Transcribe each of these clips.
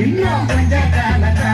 இன்னும் கொஞ்ச காலந்தா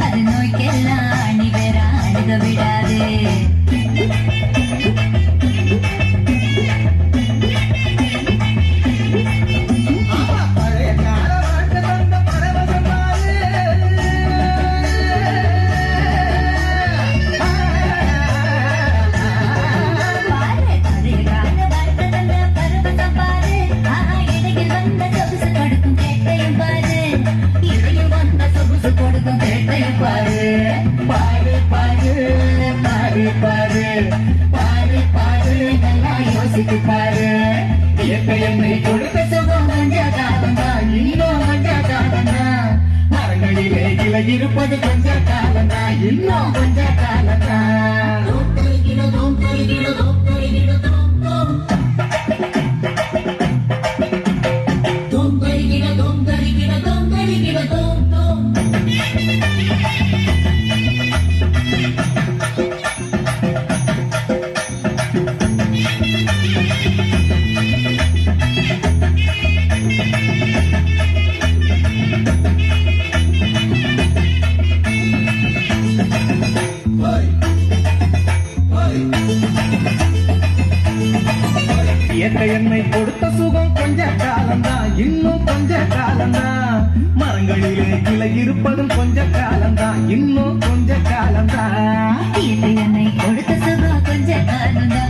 அது நோய்க்கெல்லாம் அணி வேற அணுக விடாது. பாரு பாரு பாரு பாரு பாரு பாரு நல்லா யோசித்து பாரு. இயற்கை என்னை கொடுத்த சுகம் கொஞ்ச காலந்தா, இன்னும் கொஞ்ச காலந்தா. மரங்களிலே இலை இருப்பது கொஞ்ச காலந்தா, இன்னும் கொஞ்ச காலந்தா. இயற்கை என்னை கொடுத்த சுகம் கொஞ்ச காலந்தா, இன்னும் கொஞ்ச காலந்தா. மரங்களிலே கிளை இருப்பதும் கொஞ்ச காலந்தா, இன்னும் கொஞ்ச காலந்தா. இயற்கை என்னை கொடுத்த சுகம் கொஞ்ச காலந்தா.